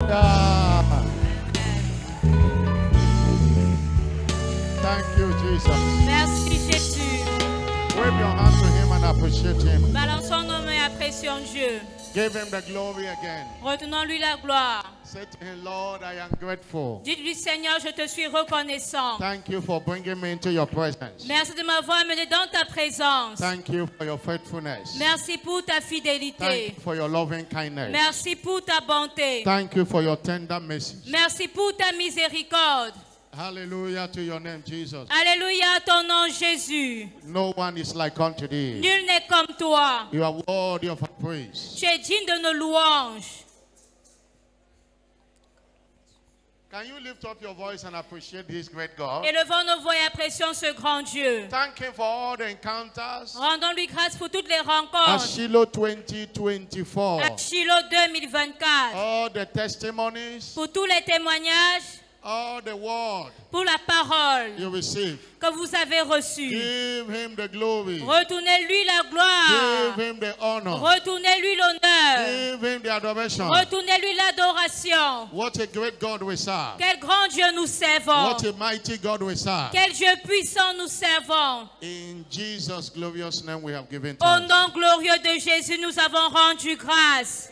Yeah. Thank you, Jesus. Merci Jésus. Wave your hand to him and appreciate him. Balançons nos mains et apprécions Dieu. Give him the glory again. Retenons-lui la gloire. Say to him, Lord, I am grateful. Dites-lui, Seigneur, je te suis reconnaissant. Thank you for bringing me into your presence. Merci de m'avoir amené dans ta présence. Thank you for your faithfulness. Merci pour ta Thank fidélité. you for your loving kindness. Merci pour ta bonté. Thank you for your tender mercy. Merci pour ta miséricorde. Hallelujah to your name, Jesus. Alléluia à ton nom, Jésus. No one is like unto thee. Nul n'est comme toi. You are worthy of our praise. Tu es digne de nos louanges. Can you lift up your voice and appreciate this great God? Élevons nos voix et apprécions ce grand Dieu. Thank him for all the encounters. Rendons-lui grâce pour toutes les At rencontres. Shiloh 2024. À Shiloh 2024. All the testimonies, Pour tous les témoignages, all the word pour la parole you receive. que vous avez reçue. Give him the glory. Retournez-lui la gloire. Give him the honor. Retournez-lui l'honneur. Give him the adoration. Retournez-lui l'adoration. What a great God we serve. Quel grand Dieu nous servons. What a mighty God we serve. Quel Dieu puissant nous servons. In Jesus' glorious name we have given Au thanks. nom glorieux de Jésus, nous avons rendu grâce.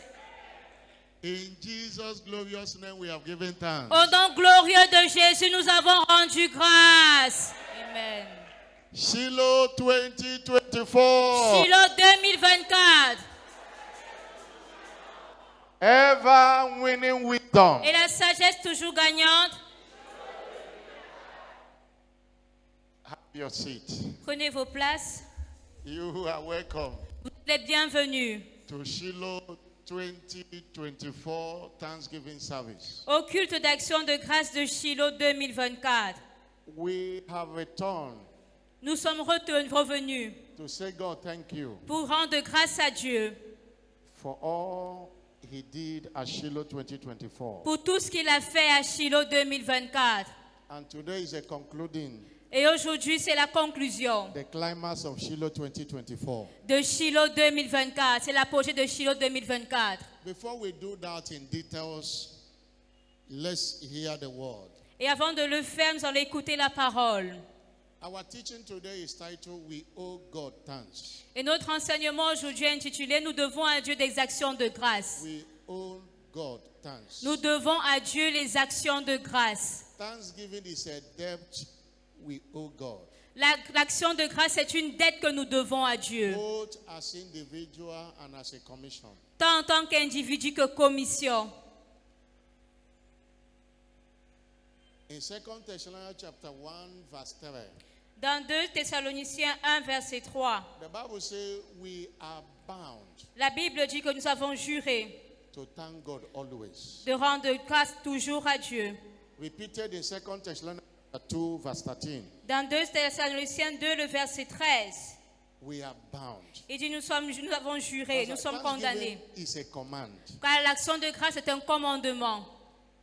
In Jesus' glorious name we have given thanks. Au nom glorieux de Jésus, nous avons rendu grâce. Amen. Shiloh 2024. Shiloh 2024. Ever winning wisdom. Et la sagesse toujours gagnante. Have your seat. Prenez vos places. You are welcome Vous êtes bienvenus to Shiloh 2024 Thanksgiving service. au culte d'action de grâce de Shiloh 2024. We have returned Nous sommes revenus to say, God, thank you pour rendre grâce à Dieu for all he did at Shiloh 2024. pour tout ce qu'il a fait à Shiloh 2024. And today is a concluding, Et aujourd'hui, c'est la conclusion the climax of Shiloh 2024. de Shiloh 2024. C'est l'apogée de Shiloh 2024. Before we do that in details, let's hear the word. Et avant de le faire, nous allons écouter la parole. Our teaching today is titled, We Owe God Thanks. Et notre enseignement aujourd'hui est intitulé « Nous devons à Dieu des actions de grâce We owe God thanks. ». Nous devons à Dieu les actions de grâce. Thanksgiving is a debt we owe God, L'action de grâce est une dette que nous devons à Dieu, both as individual and as a commission. tant en tant qu'individu que commission. In 2 Thessalonians chapter 1, verse 3, Dans 2 Thessaloniciens 1, verset 3, the Bible says we are bound la Bible dit que nous avons juré to thank God always. de rendre grâce toujours à Dieu. Repeated in 2 Thessalonians chapter 2, verse 13, Dans 2 Thessaloniciens 2, le verset 13, we are bound. il dit nous avons juré, nous sommes condamnés. Thanksgiving is a command. Car l'action de grâce est un commandement.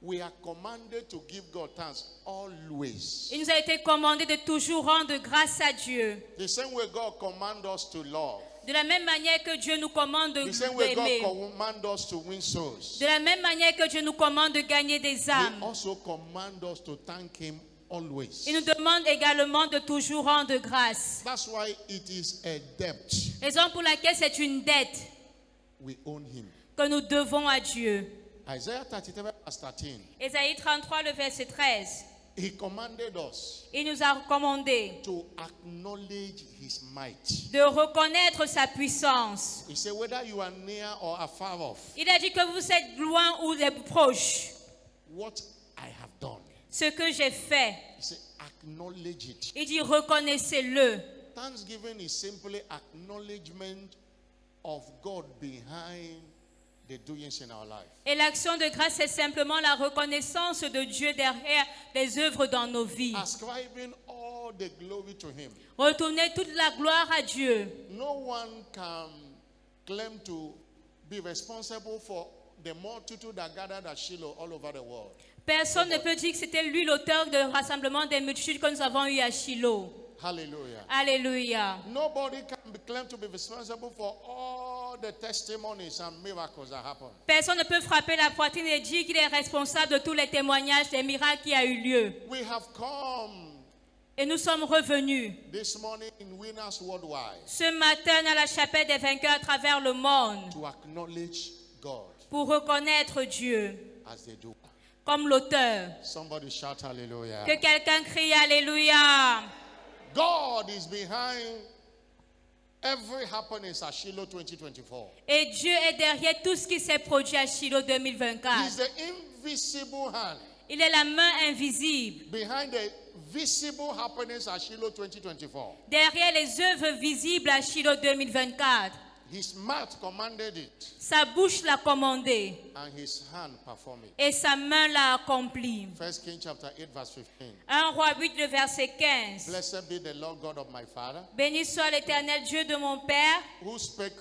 We are commanded to give God thanks always. Il nous a été commandé de toujours rendre grâce à Dieu. The same way God commands us to love. De la même manière que Dieu nous commande The same way God d'aimer. commands us to win souls. De la même manière que Dieu nous commande de gagner des He âmes. also commands us to thank Him always. Il nous demande également de toujours rendre grâce. That's why it is a debt Raison pour laquelle c'est une dette we owe Him. que nous devons à Dieu. Isaiah 33 verse 13. Ésaïe 33, le verset 13. He commanded us Il nous a recommandé to acknowledge His might. de reconnaître sa puissance. He said, whether you are near or afar off, Il a dit que vous êtes loin ou proche. what I have done. Ce que j'ai fait, He said, acknowledge it. il dit reconnaissez-le. Thanksgiving is simply acknowledgement of God behind the doings in our life. Et l'action de grâce, c'est simplement la reconnaissance de Dieu derrière les œuvres dans nos vies. Ascribing all the glory to Him. Retournez toute la gloire à Dieu. No one can claim to be responsible for the multitude that gathered at Shiloh all over the world. Personne ne peut dire que c'était lui l'auteur du rassemblement des multitudes que nous avons eu à Shiloh. Hallelujah. Alléluia. Nobody can be claimed to be responsible for all all the testimonies and miracles that happened. Personne ne peut frapper la poitrine et dire qu'il est responsable de tous les témoignages des miracles qui a eu lieu. We have come Et nous sommes revenus this morning in Winners Worldwide ce matin à la chapelle des vainqueurs à travers le monde to acknowledge God pour reconnaître Dieu as the doer. comme l'auteur. Somebody shout hallelujah. Que quelqu'un crie Alléluia. God is behind every happening at Shiloh 2024. Et Dieu est derrière tout ce qui s'est produit à Shiloh 2024. He's the invisible hand Il est la main invisible behind the visible happenings at Shiloh 2024. derrière les œuvres visibles à Shiloh 2024. His mouth commanded it Sa bouche l'a commandé and his hand performed it. et sa main l'a accompli. 1 Kings chapter 8 verse 15. 1 Roi 8, le verset 15. Blessed be the Lord God of my father, Béni soit l'Éternel Dieu de mon Père, who spake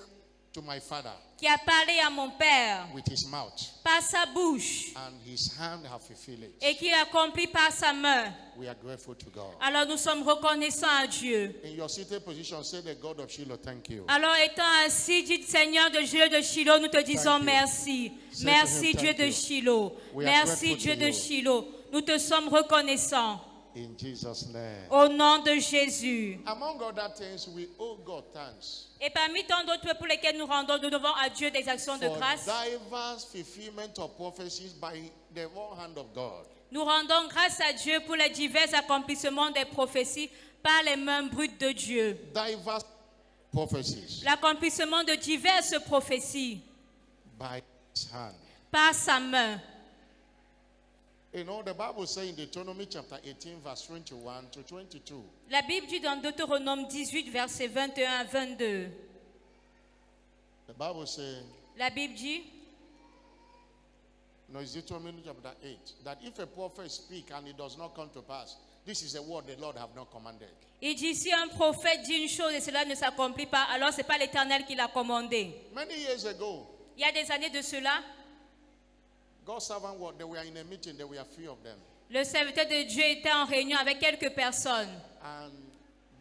to my father qui a parlé à mon Père with his mouth, par sa bouche and his hand have fulfilled it. et qui l'accomplit par sa main. We are grateful to God. Alors nous sommes reconnaissants à Dieu. In your seated position, say the God of Shiloh, thank you. Alors étant assis, dites Seigneur de Dieu de Shiloh, nous te disons Thank you. merci. Say Merci to him, Dieu thank de you. Shiloh. We are Merci grateful Dieu to de you. Shiloh. Nous te sommes reconnaissants. In Jesus' name. Au nom de Jésus. Among other things, we owe God thanks Et parmi tant d'autres pour lesquels nous devons à Dieu des actions de for grâce, diverse fulfillment of prophecies by the one hand of God. nous rendons grâce à Dieu pour les divers accomplissements des prophéties par les mains brutes de Dieu. Diverse prophecies L'accomplissement de diverses prophéties by his hand. par sa main. You know, the Bible says in Deuteronomy chapter 18, verse 21 to 22, La Bible dit dans Deutéronome 18, versets 21 à 22. the Bible says, La Bible dit, no, it's Deuteronomy chapter 8, that if a prophet speak and it does not come to pass, this is a word the Lord have not commanded. il dit si un prophète dit une chose et cela ne s'accomplit pas, alors ce n'est pas l'Éternel qui l'a commandé. Many years ago, Il y a des années de cela, God's servant were, they were in a meeting, there were a few of them. le serviteur de Dieu était en réunion avec quelques personnes And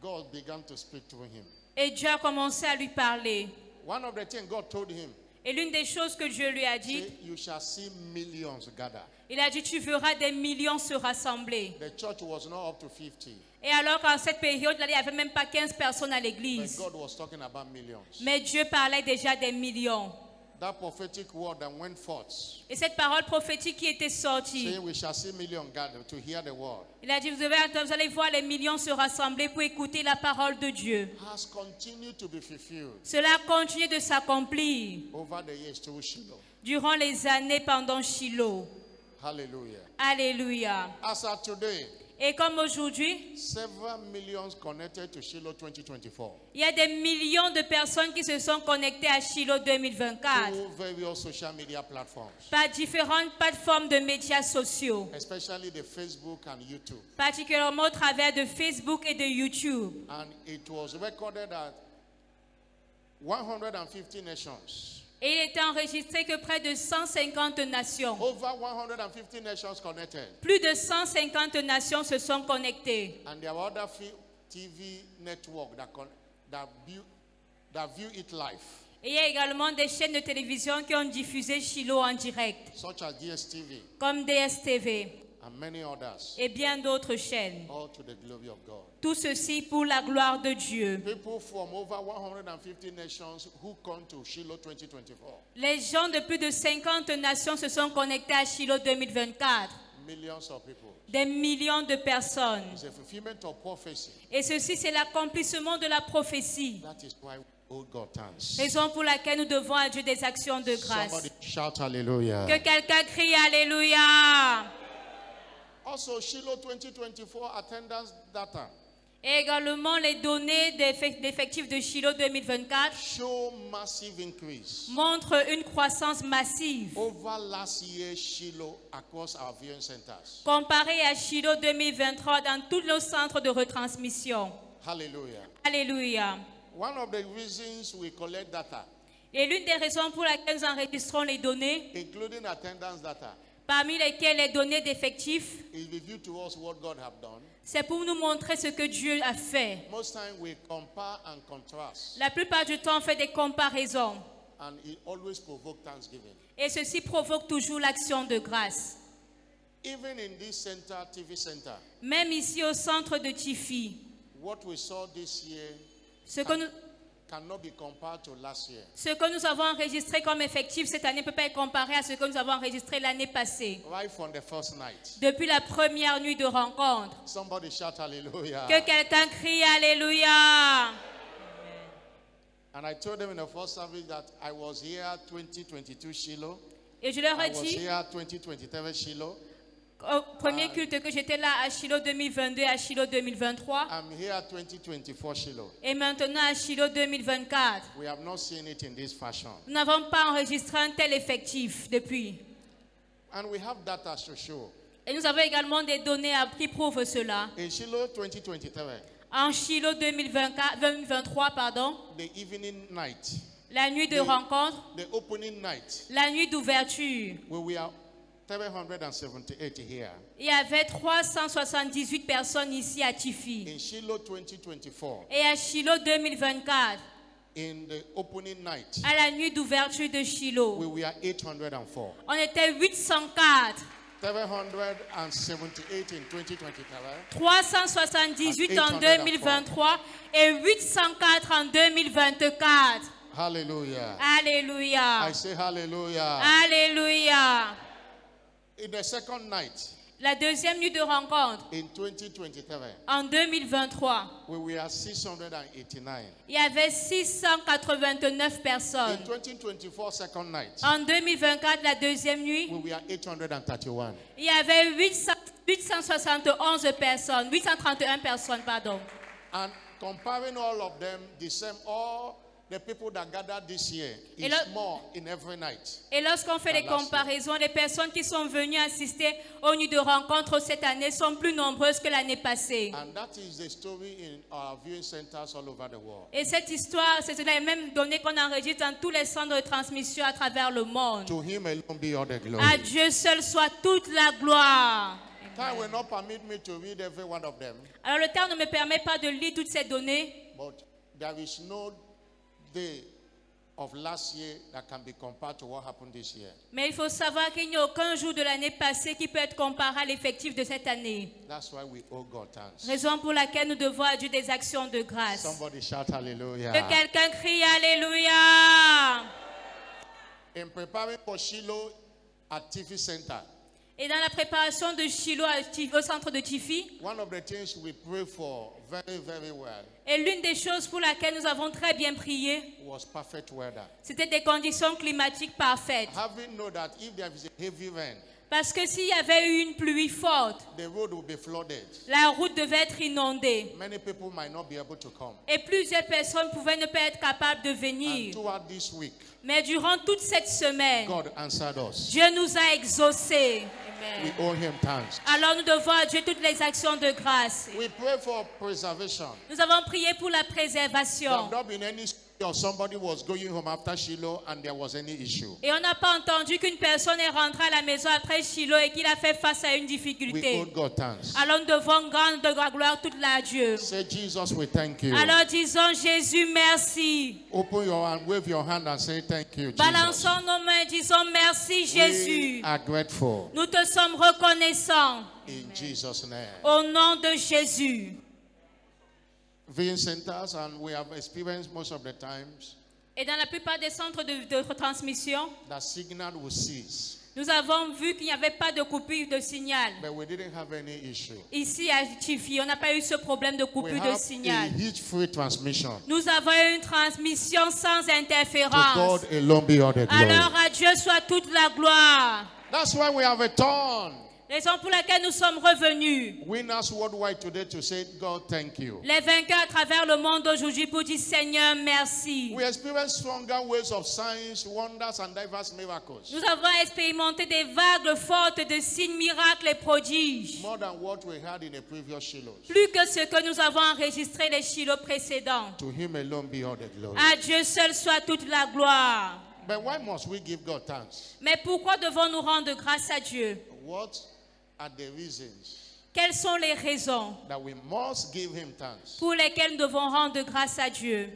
God began to speak to him. et Dieu a commencé à lui parler. One of the things God told him, Et l'une des choses que Dieu lui a dit, say, you shall see millions gather. il a dit tu verras des millions se rassembler. The church was not up to 50, Et alors qu'en cette période-là, il n'y avait même pas 15 personnes à but l'église. God was talking about millions. Mais Dieu parlait déjà des millions. That prophetic word that went forth, Et cette parole prophétique qui était sortie, saying we shall see millions gather to hear the word, il a dit, vous allez voir les millions se rassembler pour écouter la parole de Dieu. has continued to be fulfilled Cela a continué de s'accomplir over the years to Shiloh. durant les années pendant Shiloh. Hallelujah. Alléluia. As of today, Et comme aujourd'hui, several millions connected to Shiloh 2024 il y a des millions de personnes qui se sont connectées à Shiloh 2024 through various social media platforms, par différentes plateformes de médias sociaux, especially the Facebook and YouTube. particulièrement au travers de Facebook et de YouTube. And it was recorded that 150 nations, Et il était enregistré que près de 150 nations, over 150 nations connected. plus de 150 nations se sont connectées. And there are other TV network that view it live, Et il y a également des chaînes de télévision qui ont diffusé Shiloh en direct, such as DSTV comme DSTV and many others, et bien d'autres chaînes. all to the glory of God. Tout ceci pour la gloire de Dieu. People from over 150 nations who come to Shiloh 2024. Les gens de plus de 50 nations se sont connectés à Shiloh 2024. Millions of people. Des millions de personnes. It's a fulfillment of prophecy. Et ceci, c'est l'accomplissement de la prophétie. That is why we owe God thanks. Raison pour laquelle nous devons à Dieu des actions de grâce. Somebody shout hallelujah. Que quelqu'un crie Alléluia. Also, Shiloh 2024 attendance data Et également les données d'effectifs de Shiloh 2024 show massive increase montrent une croissance massive. over last year's Shiloh across our viewing centers. Comparé à Shiloh 2023 dans tous nos centres de retransmission. Hallelujah. Alléluia. One of the reasons we collect data, Et l'une des raisons pour laquelle nous enregistrons les données, including attendance data, parmi lesquelles les données d'effectifs, is review to us what God have done. c'est pour nous montrer ce que Dieu a fait. Most time we compare and contrast La plupart du temps, on fait des comparaisons. And it always provokes thanksgiving. Et ceci provoque toujours l'action de grâce. Even in this center, TV center, Même ici au centre de Tifi, what we saw this year ce que nous, cannot be compared to last year. ce que nous avons enregistré comme effectif cette année ne peut pas être comparé à ce que nous avons enregistré l'année passée. Right from the first night. Depuis la première nuit de rencontre. Somebody shout hallelujah. Que quelqu'un crie Alléluia. And I told them in the first service that I was here 2022 Shiloh. Et je leur I ai was dit here 2023 Shiloh. au premier culte que j'étais là à Shiloh 2022 et à Shiloh 2023. I'm here 2024 Shiloh. Et maintenant à Shiloh 2024. We have not seen it in this fashion. Nous n'avons pas enregistré un tel effectif depuis. And we have data to show. Et nous avons également des données qui prouvent cela. In Shiloh 2023, En Shiloh 2023, pardon, the evening night, la nuit de rencontre, the opening night, la nuit d'ouverture, we are 778 here. il y avait 378 personnes ici à Tifi. In Shiloh 2024, Et à Shiloh 2024, in the opening night, à la nuit d'ouverture de Shiloh, we are 804. on était 804. 778 in 2023. 378 en 2023 et 804 en 2024. Hallelujah. Alléluia. I say hallelujah. Alléluia. In the second night, La deuxième nuit de rencontre, in 2023, en 2023, we were 689. il y avait 689 In personnes. 2024 second night, En 2024, la deuxième nuit, we were 831. il y avait 871 personnes, 831 personnes, pardon. And comparing all of them, the same, all the people that gathered this year is more in every night. Et lorsqu'on fait les comparaisons, les personnes qui sont venues assister aux nuits de rencontre cette année sont plus nombreuses que l'année passée. And that is the story in our viewing centers all over the world. Et cette histoire, c'est les mêmes données qu'on enregistre dans tous les centres de transmission à travers le monde. To him alone be all the glory. À Dieu seul soit toute la gloire. Time will not permit me to read every one of them, Alors le temps ne me permet pas de lire toutes ces données, but there is no day of last year that can be compared to what happened this year. mais il faut savoir qu'il n'y a aucun jour de l'année passée qui peut être comparé à l'effectif de cette année. That's why we owe God thanks. Raison pour laquelle nous devons à Dieu des actions de grâce. Somebody shout hallelujah. Que quelqu'un crie Alléluia. In preparing for Shiloh at TV Center, Et dans la préparation de Shiloh au centre de Tifi, one of the things we pray for very, very well et l'une des choses pour laquelle nous avons très bien prié, was perfect weather. c'était des conditions climatiques parfaites. Having know that if there is a heavy rain, Parce que s'il y avait eu une pluie forte, the road will be flooded. la route devait être inondée. Many people might not be able to come. Et plusieurs personnes pouvaient ne pas être capables de And venir. throughout this week, Mais durant toute cette semaine, God answered us. Dieu nous a exaucés. We Amen. owe him thanks. Alors nous devons à Dieu toutes les actions de grâce. We pray for preservation. Nous avons prié pour la There préservation. have not been any story of somebody was going home after Shiloh and there was any issue. Et on n'a pas entendu qu'une personne est rentrée à la maison après Shiloh et qu'il a fait face à une We difficulté. owe God thanks. Alors nous devons rendre la gloire toute la à Dieu. Say, Jesus, we thank you. Alors disons Jésus merci. Open your hand, wave your hand and say thank you, Jesus. Balançons nos mains, disons merci Jésus. We are grateful Nous te sommes reconnaissants in Jesus' name. au nom de Jésus. Viewing centers, and we have experienced most of the times Et dans la plupart des centres de retransmission, that signal will cease, nous avons vu qu'il n'y avait pas de coupure de signal. but we didn't have any issue. Ici à Tifi, on n'a pas eu ce problème de We coupure de have a signal. huge free transmission. Nous avons eu une transmission sans To interférence. God alone be all the glory. Alors à Dieu soit toute la gloire. That's why we have returned. Raison pour laquelle nous sommes revenus. Winners worldwide today to say, God, thank you. Les vainqueurs à travers le monde aujourd'hui pour dire Seigneur, merci. We experience stronger waves of signs, wonders, and diverse miracles. Nous avons expérimenté des vagues fortes de signes, miracles et prodiges. More than what we had in the previous Shilohs. Plus que ce que nous avons enregistré les Shiloh précédents. To him alone be all the glory. À Dieu seul soit toute la gloire. But why must we give God thanks? Mais pourquoi devons-nous rendre grâce à Dieu? What are the reasons Quelles sont les raisons that we must give him thanks? pour lesquelles nous devons rendre grâce à Dieu?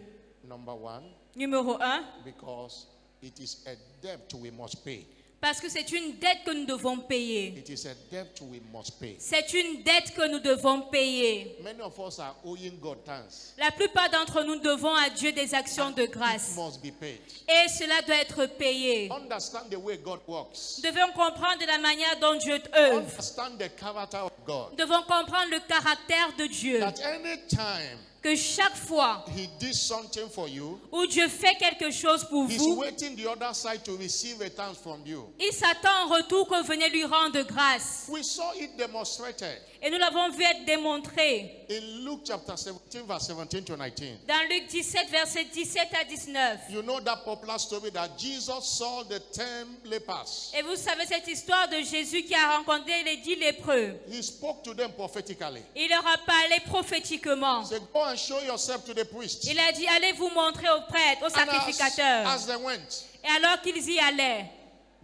Number one, Numéro 1, because It is a debt we must pay. Parce que c'est une dette que nous devons payer. It is a debt we must pay. C'est une dette que nous devons payer. Many of us are owing God thanks. La plupart d'entre nous devons à Dieu des actions de grâce. It must be paid. Et cela doit être payé. Understand the way God works. Nous devons comprendre la manière dont Dieu œuvre. Understand the character of God. Nous devons comprendre le caractère de Dieu. That any time Que chaque fois He did something for you, où Dieu fait quelque chose pour He's vous, waiting the other side to receive a thanks from you. il s'attend en retour que vous venez lui rendre grâce. We saw it demonstrated Et nous l'avons vu être démontré in Luke chapter 17, verse 17 to 19. dans Luc 17, versets 17 à 19. You know that popular story that Jesus saw the 10 lepers. Et vous savez cette histoire de Jésus qui a rencontré les 10 lépreux. He spoke to them prophetically. Il leur a parlé prophétiquement. He said, go and show yourself to the priest. Il a dit, allez vous montrer aux prêtres, aux And sacrificateurs. as they went, Et alors qu'ils y allaient,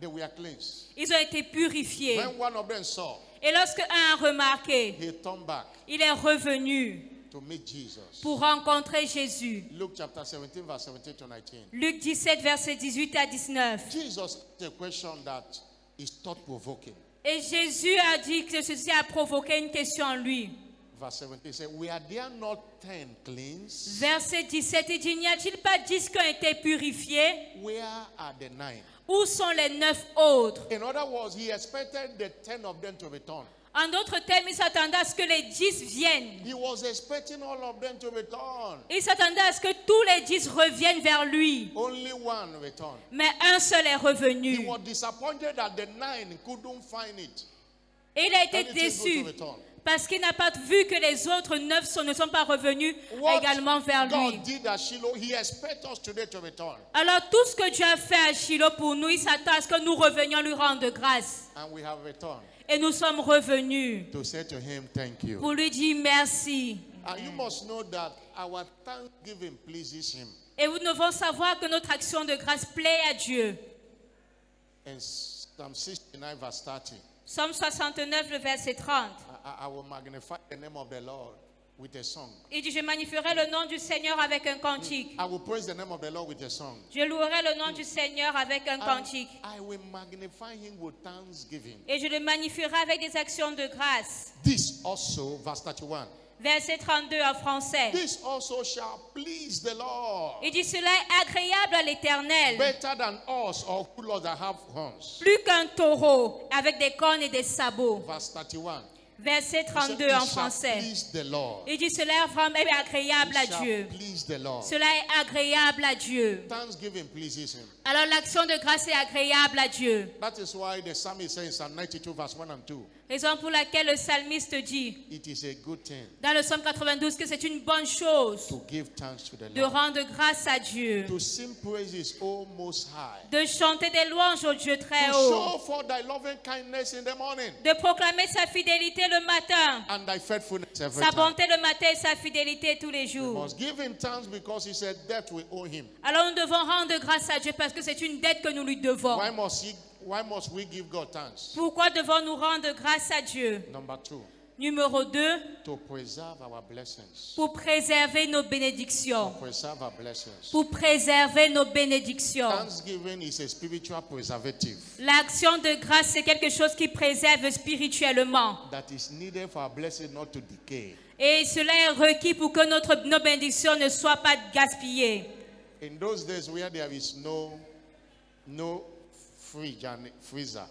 they were cleansed. ils ont été purifiés. When one of them saw, Et lorsque un a remarqué, he turned back il est revenu to meet Jesus. pour rencontrer Jésus. Luke chapter 17, verse 17 to 19. Luc 17, versets 18 à 19. Jesus asked a question that is thought-provoking. Et Jésus a dit que ceci a provoqué une question en lui. Verse 17, he said, were there not 10 cleansed? Verset 17, il dit, n'y a-t-il pas 10 qui ont été purifiés? Where are the 9? Où sont les 9 autres? In other words, he expected the 10 of them to return. En d'autres termes, il s'attendait à ce que les 10 viennent. He was expecting all of them to return. Il s'attendait à ce que tous les 10 reviennent vers lui. Only one returned. Mais un seul est He revenu. was disappointed that the 9 couldn't find it. Et il a été Anything déçu good to return. parce qu'il n'a pas vu que les autres 9 ne sont pas revenus What également vers lui. God did at Shiloh, He expects us today to return. Alors tout ce que Dieu a fait à Shiloh pour nous, il s'attend à ce que nous revenions lui rendre grâce. And we have returned Et nous sommes revenus to say to Him, thank you. pour lui dire merci. And you must know that our thanksgiving pleases Him. Et nous devons savoir que notre action de grâce plaît à Dieu. In Psalm 69, verse 30, Psaume 69, le verset 30. I will magnify the name of the Lord with a song. Il dit, je magnifierai le nom du Seigneur avec un cantique. I will praise the name of the Lord with a song. Je louerai le nom du Seigneur avec un And cantique. I will magnify Him with thanksgiving. Et je le magnifierai avec des actions de grâce. This also, verse 31, Verset 32 en français. this also shall please the Lord. Il dit, cela est agréable à l'Éternel. Better than us or bullocks that have horns. Plus qu'un taureau avec des cornes et des sabots. Verse 31. Verset It 32 en shall français. please the Lord. Il dit, cela est vraiment agréable à It shall Dieu. please the Lord. Cela est agréable à Dieu. Thanksgiving pleases Him. Alors l'action de grâce est agréable à Dieu. That is why the psalmist says in Psalm 92, verse 1 and 2, Raison pour laquelle le psalmiste dit it is a good thing dans le psaume 92 que c'est une bonne chose to give thanks to the de Lord, rendre grâce à Dieu, to sing praises, O Most High, de chanter des louanges au Dieu très to haut, show forth thy loving kindness in the morning de proclamer sa fidélité le matin, and thy faithfulness every sa time. bonté le matin et sa fidélité tous les We jours. must give Him thanks because He said debt we owe Him. Alors nous devons rendre grâce à Dieu parce que c'est une dette que nous lui devons. Why must we give God thanks? Pourquoi devons-nous rendre grâce à Dieu? Number 2, Numéro 2, to preserve our blessings. pour préserver nos bénédictions. Preserve our blessings. Pour préserver nos bénédictions. Thanksgiving is a spiritual preservative L'action de grâce, c'est quelque chose qui préserve spirituellement. that is needed for our blessing not to decay. Et cela est requis pour que nos bénédictions ne soient pas gaspillées. In those days where there is no fridge and freezer,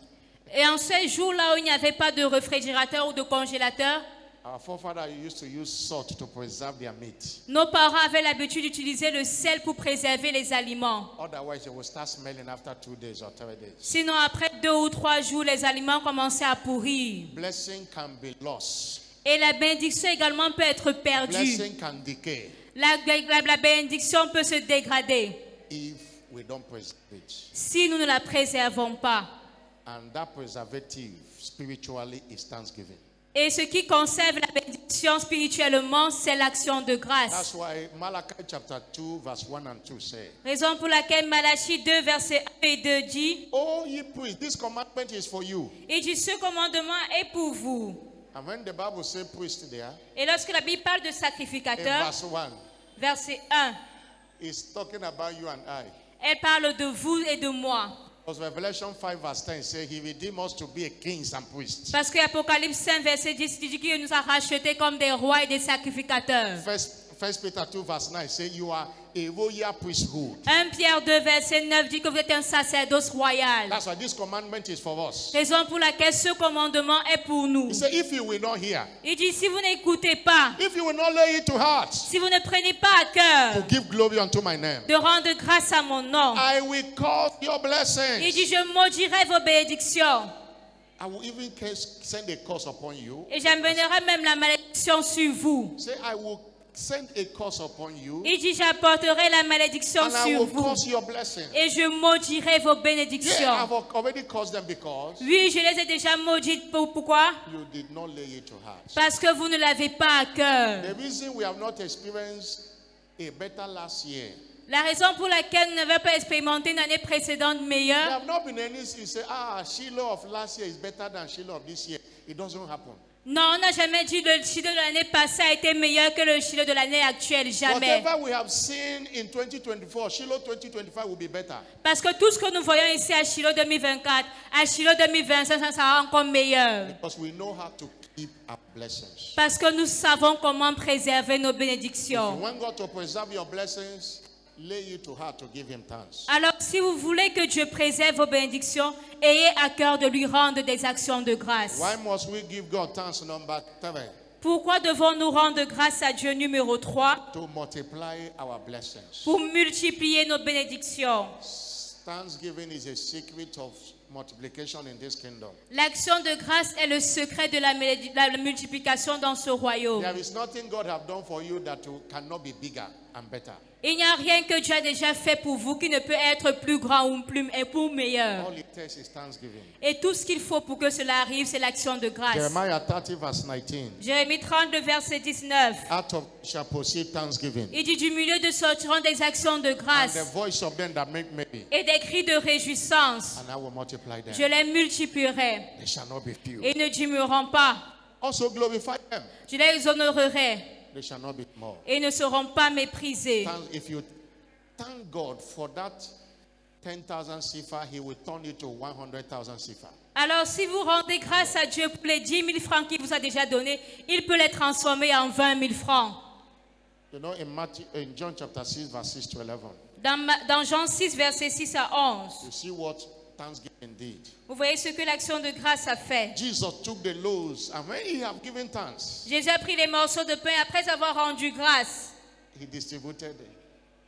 Et en ces jours-là où il n'y avait pas de réfrigérateur ou de congélateur, our forefathers used to use salt to preserve their meat. nos parents avaient l'habitude d'utiliser le sel pour préserver les aliments. Otherwise, it will start smelling after 2 days or 3 days. Sinon, après 2 ou 3 jours, les aliments commençaient à pourrir. Blessing can be lost. Et la bénédiction également peut être perdue. Blessing can decay La bénédiction peut se dégrader if we don't preserve it. si nous ne la préservons pas. And that preservative spiritually is thanksgiving. Et ce qui conserve la bénédiction spirituellement, c'est l'action de grâce. That's why Malachi chapter 2 verse 1 and 2 say, Raison pour laquelle Malachie 2, versets 1 et 2 dit, "O ye priests, this commandment is for you." il dit, ce commandement est pour vous. And when the Bible says priest there, Et lorsque la Bible parle de in sacrificateur, verse 1, verset 1, it's talking about you and I. Elle parle de vous et de moi. Because Revelation 5 verse 10 says he redeemed us to be a kings and priests. Parce que Apocalypse 5, verset 10 dit qu'il nous a rachetés comme des rois et des sacrificateurs. First Peter 2 verse 9 says you are a royal priesthood. 1 Pierre 2, verset 9 dit que vous êtes un sacerdoce royal. That's why this commandment is for us. Raison pour laquelle ce commandement est pour nous. He said, if you will not hear, Il dit, si vous n'écoutez pas, if you will not lay it to heart, si vous ne prenez pas à cœur to give glory unto my name, de rendre grâce à mon nom, I will cause your blessings. il dit, je maudirai vos bénédictions. I will even send a curse upon you. Et j'amènerai même la malédiction sur vous. Say, I will send a curse upon you, Il dit, j'apporterai la malédiction and I sur will vous. cause your blessings. Et je maudirai vos Yeah, bénédictions. I've already caused them because Oui, je les ai déjà maudites. Pourquoi? you did not lay it to heart. Parce que vous ne l'avez pas à cœur. The reason we have not experienced a better last year, La raison pour laquelle nous n'avons pas expérimenté une année précédente there meilleure, have not been any you say, Shiloh of last year is better than Shiloh of this year. It doesn't happen. non, on n'a jamais dit que le Shiloh de l'année passée a été meilleur que le Shiloh de l'année actuelle. Jamais. Whatever we have seen in 2024, Shiloh 2025 will be better. Parce que tout ce que nous voyons ici à Shiloh 2024, à Shiloh 2025, ça sera encore meilleur. Because we know how to keep our blessings. Parce que nous savons comment préserver nos If you bénédictions. want God to preserve your blessings, lay it to heart to give him thanks. Alors, si vous voulez que Dieu préserve vos bénédictions, ayez à cœur de lui rendre des actions de grâce. Why must we give God thanks? Number 7, Pourquoi devons-nous rendre grâce à Dieu numéro 3? to multiply our blessings. Pour multiplier nos bénédictions. Thanksgiving is a secret of multiplication in this kingdom. L'action de grâce est le secret de la multiplication dans ce royaume. There is nothing God have done for you that cannot be bigger and better. Il n'y a rien que Dieu a déjà fait pour vous qui ne peut être plus grand ou plus meilleur. All it takes is thanksgiving. Et tout ce qu'il faut pour que cela arrive, c'est l'action de grâce. Jeremiah 30 verse 19. Jérémie 32, verset 19. Out of shall proceed thanksgiving. Il dit, du milieu de sortiront des actions de And grâce the voice of them that make merry. et des cris de réjouissance. And I will multiply them. Je les multiplierai They shall not be few. et ne diminueront pas. Also glorify them. Je les honorerai They shall not be small. et ne seront pas méprisés. If you thank God for that 10,000 sifa, he will turn it to 100,000 sifa. Alors, si vous rendez grâce à Dieu pour les 10 000 francs qu'il vous a déjà donnés, il peut les transformer en 20 000 francs. You know, in John chapter 6, verse 6 to 11, Dans Jean 6, verset 6 à 11, you see what thanksgiving did. vous voyez ce que l'action de grâce a fait. Jesus took the loaves, and when he had given thanks, Jésus a pris les morceaux de pain après avoir rendu grâce. he distributed it.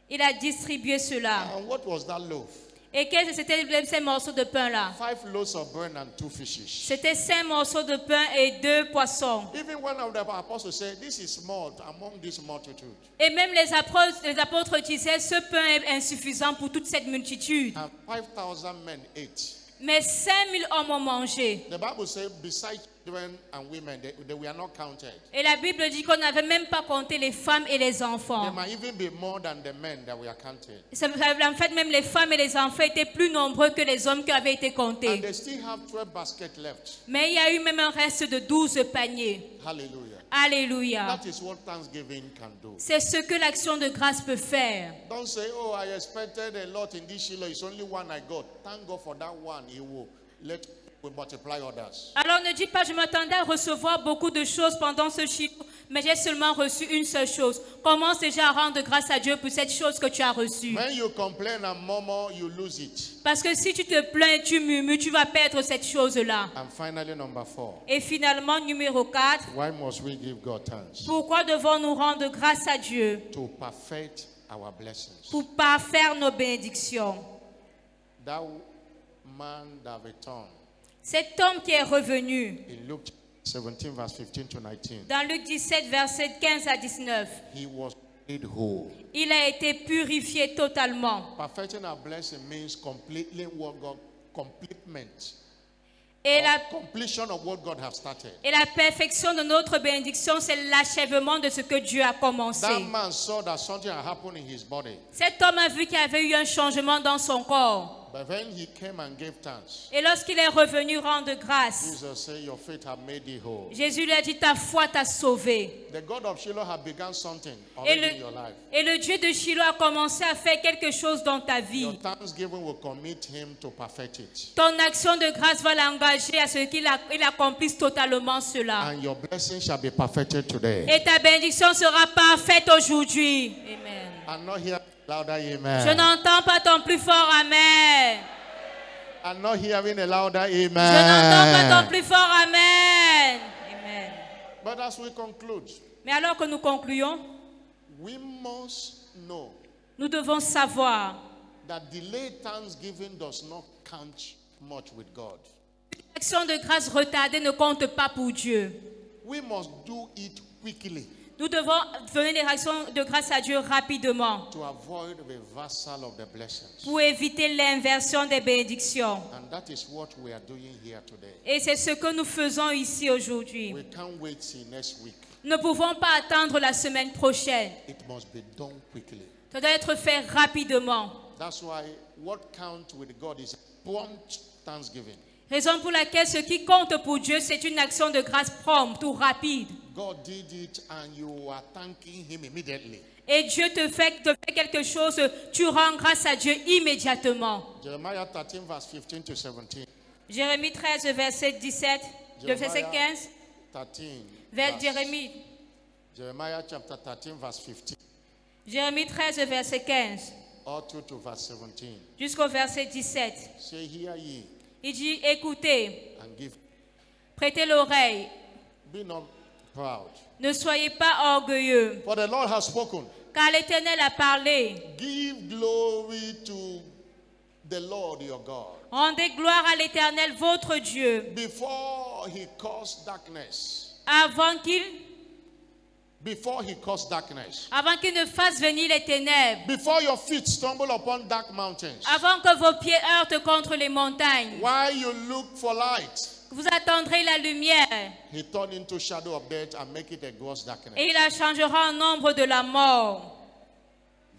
Il a distribué cela. And what was that loaf? Et quels étaient ces morceaux de pain-là? 5 loaves of bread and 2 fishes. C'était 5 morceaux de pain et 2 poissons. Even one of the apostles said, this is small among this multitude. Et même les apôtres disaient, ce pain est insuffisant pour toute cette multitude. And 5,000 men ate. Mais 5000 hommes ont mangé. The Bible says, besides children and women, they were not counted. Et la Bible dit qu'on n'avait même pas compté les femmes et les There enfants. might even be more than the men that were counted. En fait, même les femmes et les enfants étaient plus nombreux que les hommes qui avaient été And comptés. they still have 12 baskets left. Mais il y a eu même un reste de 12 paniers. Hallelujah. Alléluia. That is what thanksgiving can do. C'est ce que l'action de grâce peut faire. Don't say, oh, I expected a lot in this Shiloh. It's only one I got. Thank God for that one. He will multiply others. Alors ne dites pas, je m'attendais à recevoir beaucoup de choses pendant ce Shiloh, mais j'ai seulement reçu une seule chose. Commence déjà à rendre grâce à Dieu pour cette chose que tu as reçue. When you complain and murmur, you lose it. Parce que si tu te plains, tu murmures, tu vas perdre cette chose-là. And finally, number 4. Et finalement, numéro 4, Why must we give God thanks? pourquoi devons-nous rendre grâce à Dieu? To perfect our blessings. Pour parfaire nos bénédictions. That man that returned Cet homme qui est revenu, in Luke 17, verse 15 to 19, dans Luc 17, verset 15 à 19, he was made whole. il a été purifié totalement. Perfecting our blessing means completely what God, completement, Et la, completion of what God has started. et la perfection de notre bénédiction, c'est l'achèvement de ce que Dieu a commencé. That man saw that something had happened in his body. Cet homme a vu qu'il y avait eu un changement dans son corps. But when he came and gave thanks, Et lorsqu'il est revenu rendre grâce, Jesus said, your faith have made thee whole. Jésus lui a dit, ta foi t'a sauvé. The God of Shiloh had begun something Et already in your life. le Dieu de Shiloh a commencé à faire quelque chose dans ta vie. Your thanksgiving will commit him to perfect it. Ton action de grâce va l'engager à ce qu'il accomplisse totalement cela. And your blessing shall be perfected today. Et ta bénédiction sera parfaite aujourd'hui. Amen. I'm not hearing louder Je amen. n'entends pas ton plus fort amen. I'm not hearing a louder Je n'entends pas ton amen. plus fort amen. Amen. But as we conclude, Mais alors que nous concluons, we must know nous devons savoir that delayed thanksgiving does not count much with God. l'action de grâce retardée ne compte pas pour Dieu. We must do it quickly Nous devons donner des actions de grâce à Dieu rapidement to avoid reversal of the blessings. pour éviter l'inversion des bénédictions. And that is what we are doing here today. Et c'est ce que nous faisons ici aujourd'hui. We can't wait till next week. Nous ne pouvons pas attendre la semaine prochaine. It must be done quickly. Ça doit être fait rapidement. That's why what counts with God is prompt thanksgiving. Raison pour laquelle ce qui compte pour Dieu, c'est une action de grâce prompte ou rapide. God did it and you are thanking him immediately. Et Dieu te fait quelque chose, tu rends grâce à Dieu immédiatement. Jeremiah 13 verse 15 to 17. Jérémie 13, verset 17, le verset 15. 13. Vers Jérémie. Jeremiah chapter 13 verse 15. Jérémie 13, verset 15. All through to verse 17. Jusqu'au verset 17. Say, hear ye Il dit, écoutez, and give. prêtez l'oreille, Be not proud. ne soyez pas orgueilleux, For the Lord has spoken. car l'Éternel a parlé. Give glory to the Lord your God. Rendez gloire à l'Éternel, votre Dieu, Before he caused darkness. avant qu'il ne fasse venir les ténèbres, Before your feet stumble upon dark mountains. avant que vos pieds heurtent contre les montagnes. While you look for light, Vous attendrez la lumière, he turned into shadow of death and make it a gross darkness. et il la changera en ombre de la mort.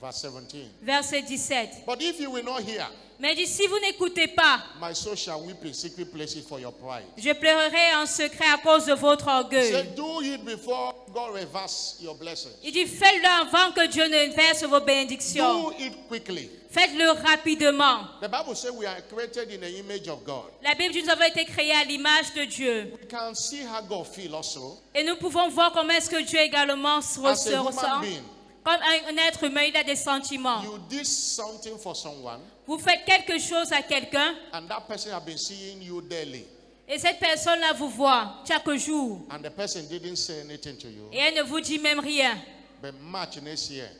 Verse 17. Verset 17. But if you will not hear, Mais il dit, si vous n'écoutez pas, my soul shall weep in secret places for your pride. je pleurerai en secret à cause de votre orgueil. Say, do it before God reverse your blessings. Il dit, faites-le avant que Dieu ne verse vos bénédictions. Do it quickly. Faites-le rapidement. The Bible says we are created in the image of God. La Bible dit, nous avons été créés à l'image de Dieu. We can see how God feels also. Et nous pouvons voir comment est-ce que Dieu également se As a human ressent. being, Comme un être humain, il a des sentiments. you did something for someone, Vous faites quelque chose à quelqu'un and that person has been seeing you daily, et cette personne-là vous voit chaque jour. and the person didn't say anything to you. Et elle ne vous dit même rien. But March next year,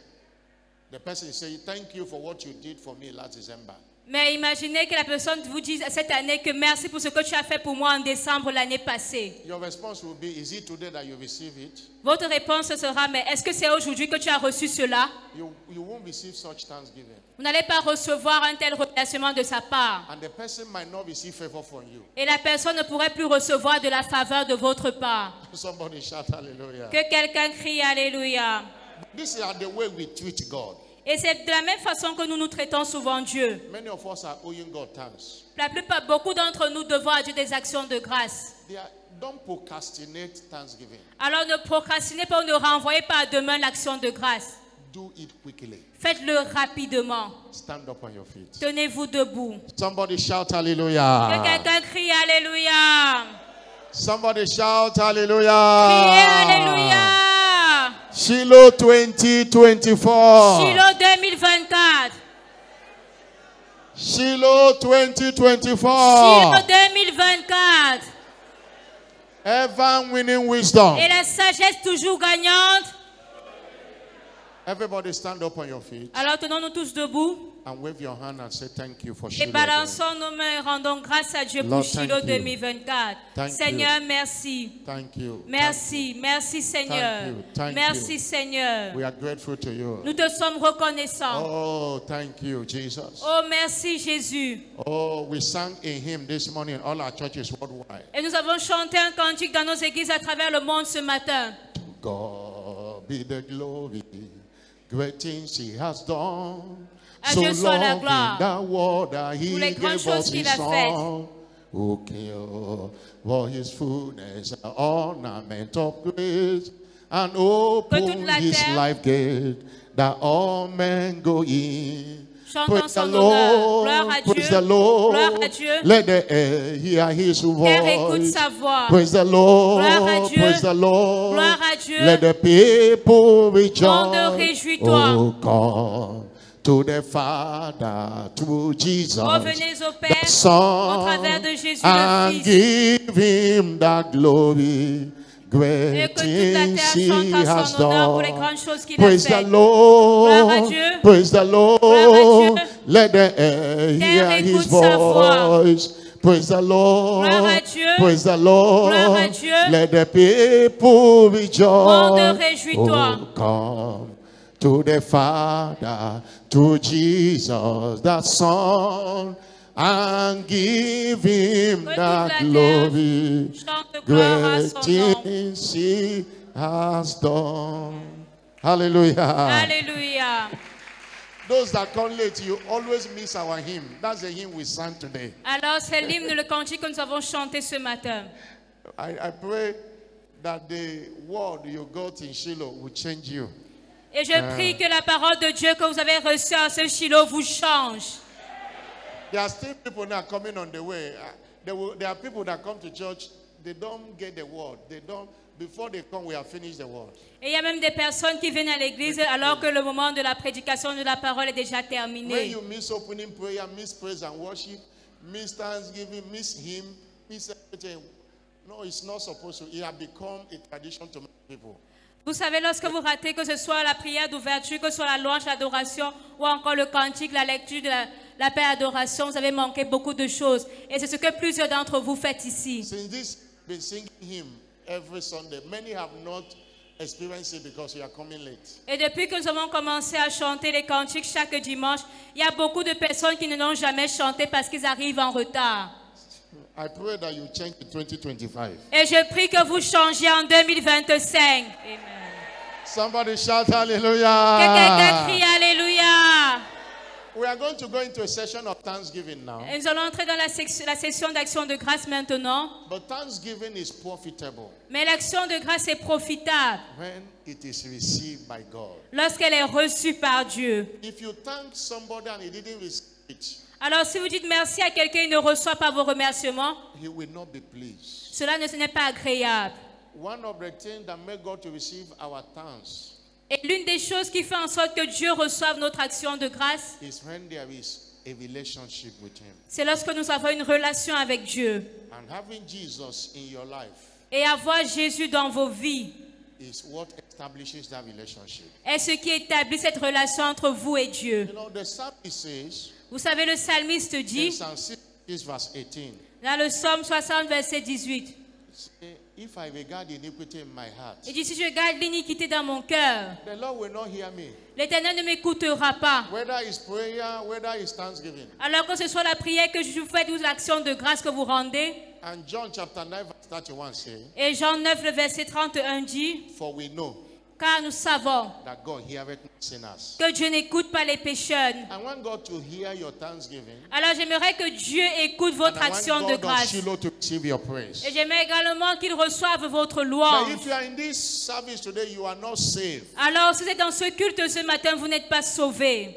the person is saying, thank you for what you did for me last December. Mais imaginez que la personne vous dise cette année que merci pour ce que tu as fait pour moi en décembre l'année passée. Your response will be, is it today that you receive it? Votre réponse sera, mais est-ce que c'est aujourd'hui que tu as reçu cela? You won't receive such thanksgiving. Vous n'allez pas recevoir un tel remerciement de sa part. And the person might not receive favor from you. Et la personne ne pourrait plus recevoir de la faveur de votre part. Somebody shout hallelujah. Que quelqu'un crie Alléluia. This is the way we treat God. Et c'est de la même façon que nous nous traitons souvent Dieu. Many of us are owing God thanks. La plupart, beaucoup d'entre nous devons à Dieu des actions de grâce. Don't procrastinate thanksgiving. Alors ne procrastinez pas ou ne renvoyez pas à demain l'action de grâce. Do it quickly. Faites-le rapidement. Stand up on your feet. Tenez-vous debout. Somebody shout Que hallelujah. quelqu'un crie Alléluia. Somebody shout hallelujah. Criez Alléluia. Shiloh 2024. Shiloh 2024. Shiloh 2024. Shiloh 2024. Ever winning wisdom. Et la sagesse toujours gagnante. Everybody stand up on your feet Alors tenons-nous tous debout and wave your hand and say thank you for et Shiloh. balançons nos mains et rendons grâce à Dieu pour Lord, Shiloh thank you. 2024. Thank Seigneur, merci. Thank you. Merci, merci Seigneur. Thank you. Thank Merci you. Seigneur. We are grateful to you. Nous te sommes reconnaissants. Oh, thank you, Jesus. Oh, merci Jésus. Oh, we sang a hymn this morning in all our churches worldwide. Et nous avons chanté un cantique dans nos églises à travers le monde ce matin. To God be the glory, great things He has done, À So Dieu soit la long in gloire. the world that Pour les he grandes gave choses us qu'il his a faites. son. Who killed for his fullness, an ornament of grace, and opened la his terre life gate, that all men go in. Chante en Praise the son honneur. Lord, Gloire à praise Dieu. the Lord. Gloire à Dieu. Let the air hear his Terre écoute voice. sa voix. Praise the Lord, Gloire à Dieu. praise the Lord. Gloire à Dieu. Let the people rejoice. Monde, réjouis-toi. Oh, come to the Father, to Jesus, Revenez au the Père au Son, travers de Jésus and le Fils. give him the glory. Et Great que toute la things terre he chante en has son honneur pour les done. grandes choses qu'il a Praise the faites. Lord, Gloire à Dieu. praise the Lord. Gloire à Dieu. Let the air hear his écoute sa voix. voice. Praise the Lord, Gloire à Dieu. praise the Lord. Gloire à Dieu. Let the people rejoice. Monde, réjouis-toi. Oh, come to the Father, to Jesus, the Son, and give him Que toute the la terre glory. chante gloire à Great son nom. things he has done. Hallelujah. Alléluia. Those that come late, you always miss our hymn. That's the hymn we sang today. Alors, c'est l'hymne, le cantique que nous avons chanté ce matin. I pray that the word you got in Shiloh will change you. Et je prie que la parole de Dieu que vous avez reçue à ce Shiloh vous change. There are still people now coming on the way. There are people that come to church, they don't get the word. They don't. Before they come, we have finished the word. Et il y a même des personnes qui viennent à l'église alors que le moment de la prédication de la parole est déjà When terminé. you miss opening prayer, miss praise and worship, miss thanksgiving, miss hymn, miss everything. No, it's not supposed to. It has become a tradition to many people. Vous savez, lorsque vous ratez, que ce soit la prière d'ouverture, que ce soit la louange, l'adoration, ou encore le cantique, la lecture de la paix adoration, vous avez manqué beaucoup de choses. Et c'est ce que plusieurs d'entre vous faites ici. Since this been singing hymn every Sunday, many have not experienced it because you are coming late. Et depuis que nous avons commencé à chanter les cantiques chaque dimanche, il y a beaucoup de personnes qui ne l'ont jamais chanté parce qu'ils arrivent en retard. I pray that you change in 2025. Et je prie que vous changiez en 2025. Amen. Somebody shout Que quelqu'un hallelujah. crie Alléluia. We are going to go into a session of thanksgiving now. Et nous allons entrer dans la session d'action de grâce maintenant. But thanksgiving is profitable Mais l'action de grâce est profitable when it is received by God. lorsqu'elle est reçue par Dieu. If you thank somebody and he didn't receive it, Alors si vous dites merci à quelqu'un et ne reçoit pas vos remerciements, he will not be pleased. cela ce n'est pas agréable. One of the things that make God to receive our thanks Et l'une des choses qui fait en sorte que Dieu reçoive notre action de grâce, is when there is a relationship with him. c'est lorsque nous avons une relation avec Dieu. And having Jesus in your life Et avoir Jésus dans vos vies is what establishes that relationship. est ce qui établit cette relation entre vous et Dieu. You know, the psalmist says, Vous savez, le psalmiste in dit, Psalm 6 verse 18, dans le psaume 60, verset 18, say, if I regard iniquity in my heart, il dit, si je garde l'iniquité dans mon cœur, the Lord will not hear me. l'Éternel ne m'écoutera pas. Whether it's prayer, whether it's thanksgiving. Alors que ce soit la prière que je fais ou l'action de grâce que vous rendez. And John chapter 9 verse 31 says, Et Jean 9, le verset 31 dit, for we know car nous savons that God heareth not sinners. que Dieu n'écoute pas les pécheurs. I want God to hear your thanksgiving. Alors j'aimerais que Dieu écoute And votre I action want de God of grâce. Shiloh to receive your praise. Et j'aimerais également qu'il reçoive votre But louange. if you are in this service today, you are not saved. Alors si vous êtes dans ce culte ce matin, vous n'êtes pas sauvé.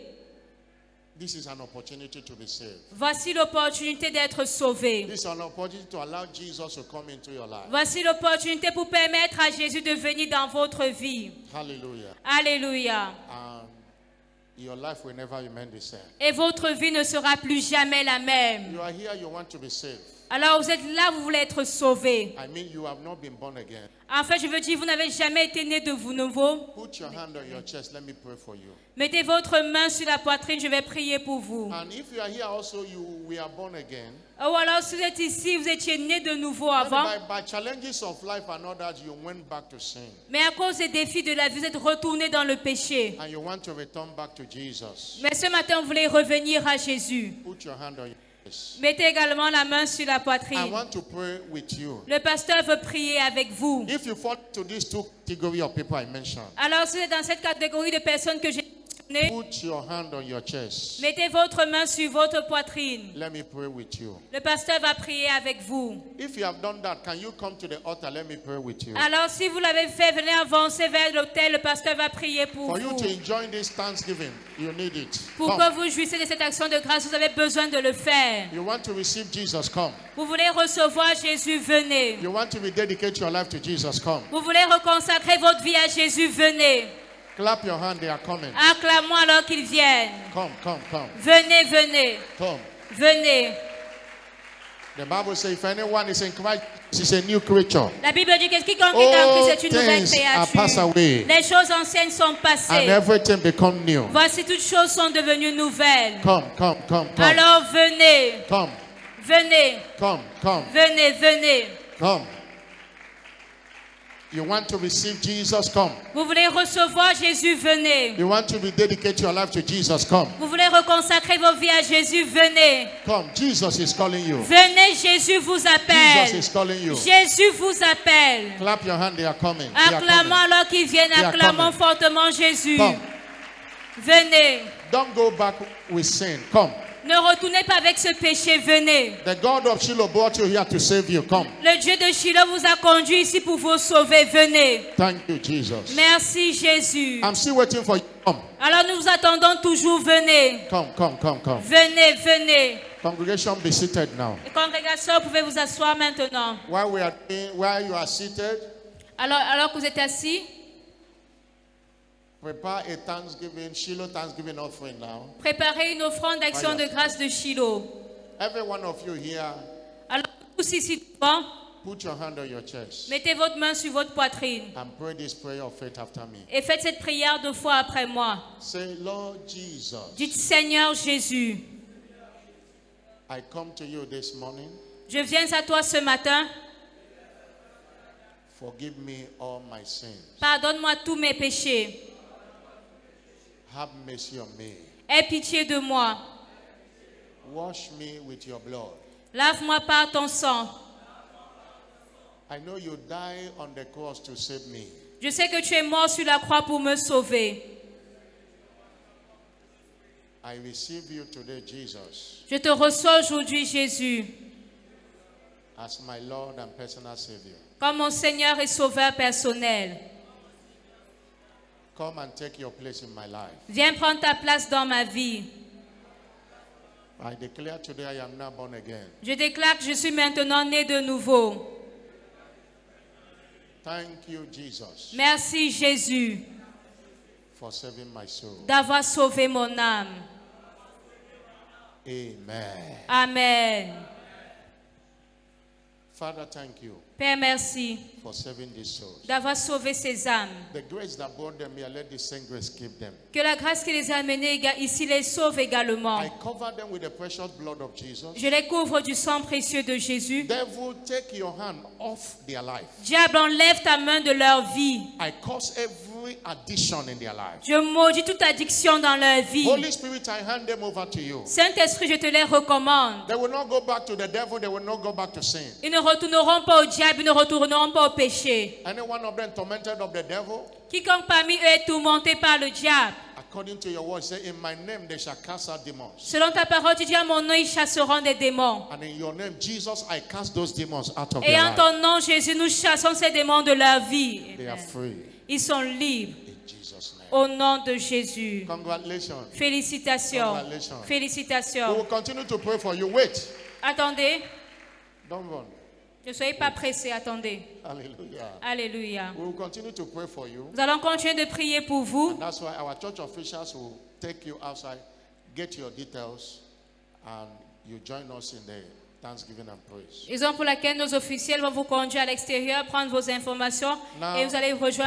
This is an opportunity to be saved. Voici l'opportunité d'être sauvé. This is an opportunity to allow Jesus to come into your life. Voici l'opportunité pour permettre à Jésus de venir dans votre vie. Hallelujah. Alléluia. And your life will never remain the same. Et votre vie ne sera plus jamais la même. You are here, you want to be saved. Alors vous êtes là, vous voulez être sauvé. I mean, you have not been born again. En fait, je veux dire, vous n'avez jamais été né de vous nouveau. Put your hand on your chest. Let me pray for you. Mettez votre main sur la poitrine, je vais prier pour vous. And if you are here also, you we are born again. Ou alors, si vous êtes ici, vous étiez né de nouveau And avant. by challenges of life and all that, you went back to sin. Mais à cause des défis de la vie, vous êtes retourné dans le péché. And you want to return back to Jesus. Mais ce matin, vous voulez revenir à Jésus. Put your hand on your chest. Mettez également la main sur la I poitrine. want to pray with you. Le pasteur veut prier avec vous. If you fall into these two categories of people I mentioned, Alors, si vous êtes dans cette catégorie de personnes que j'ai souvenez, Put your hand on your chest. mettez votre main sur votre poitrine. Let me pray with you. Le pasteur va prier avec vous. If you have done that, can you come to the altar? Let me pray with you. Alors, si vous l'avez fait, venez avancer vers l'autel. Le pasteur va prier pour For you vous. to enjoy this Thanksgiving, you need it. Pour Come. que vous jouissiez de cette action de grâce, vous avez besoin de le faire. You want to receive Jesus? Come. Vous voulez recevoir Jésus, venez. You want to rededicate your life to Jesus? Come. Vous voulez reconsacrer votre vie à Jésus, venez. Clap your hand, they are coming. Acclamons alors qu'ils viennent. Come, come, come. Venez, venez, Come. venez. The Bible says if anyone is in Christ, he's a new creature. La Bible dit que quiconque est en All Christ est une nouvelle things are passed créature. away Les choses anciennes sont and passées. everything become new. Voici toutes choses sont devenues nouvelles. Come, come, come, come. Alors venez, Come, venez, come, come, venez, venez. come. You want to receive Jesus? Come. Vous voulez recevoir Jésus, venez. You want to rededicate your life to Jesus? Come. Vous voulez reconsacrer vos vies à Jésus, venez. Come. Jesus is calling you. Venez, Jésus vous Jesus appelle. is calling you. Jésus vous appelle. Clap your hand, they are coming. They are Acclamons coming. alors qu'ils viennent, They are acclamons coming. fortement Jésus. Come. Venez. Don't go back with sin. Come. Ne retournez pas avec ce péché, venez. The God of Shiloh brought you here to save you. Come. Le Dieu de Shiloh vous a conduit ici pour vous sauver, venez. Thank you, Jesus. Merci Jésus. I'm still waiting for you. Come. Alors nous vous attendons toujours, venez. Come, come, come, come. Venez, venez. Congregation, be seated now. Les congrégations, vous pouvez vous asseoir maintenant. While you are seated, Alors que vous êtes assis, prepare a Thanksgiving, Shiloh Thanksgiving offering now. préparez une offrande d'action de grâce de Shiloh. Every one of you here, Alors tous ici devant, put your hand on your chest mettez votre main sur votre poitrine and pray this prayer of faith after me. et faites cette prière 2 fois après moi. Say, Lord Jesus, Dites, Seigneur Jésus, I come to you this morning. je viens à toi ce matin. Forgive me all my sins. Pardonne-moi tous mes péchés. Have mercy on me. Aie pitié de moi. Wash me with your blood. Lave-moi par ton sang. I know you died on the cross to save me. Je sais que tu es mort sur la croix pour me sauver. I receive you today, Jesus, Je te reçois aujourd'hui, Jésus, as my Lord and personal Savior. comme mon Seigneur et Sauveur personnel. Come and take your place in my life. Viens prendre ta place dans ma vie. I declare today I am now born again. Je déclare que je suis maintenant né de nouveau. Thank you, Jesus, Merci, Jésus, for saving my soul. d'avoir sauvé mon âme. Amen. Amen. Father, thank you Père, merci for saving these souls. d'avoir sauvé ces âmes. The grace that brought them here, let the same grace keep them. Que la grâce qui les a amenés ici les sauve également. I cover them with the precious blood of Jesus. Je les couvre du sang précieux de Jésus. Devil, take your hand off their life. Diable, enlève ta main de leur vie. I curse every addiction in their life. Je maudis toute addiction dans leur vie. Holy Spirit, I hand them over to you. Saint-Esprit, je te les recommande. They will not go back to the devil. They will not go back to sin. Ils ne retourneront pas au diable, ils ne retourneront pas au péché. Any one of them tormented of the devil, Quiconque parmi eux est tourmenté par le diable, according to your word, say, in my name they shall cast out demons. selon ta parole, tu dis à mon nom, ils chasseront des démons. And in your name, Jesus, I cast those demons out of Et their en life. ton nom, Jésus, nous chassons ces démons de leur vie. They are free Ils sont libres. in Jesus' name. Au nom de Jésus. Congratulations. Félicitations. Congratulations. We Félicitations. will continue to pray for you. Wait. Attendez. Don't run. Ne soyez pas pressés, attendez. Hallelujah. Alléluia. We will continue to pray for you. Nous allons continuer de prier pour vous. That's why our church officials will take you outside, get your details, and you join us in the Thanksgiving and praise. Raison pour laquelle nos officiels vont vous conduire à l'extérieur, prendre vos informations Now- et vous allez rejoindre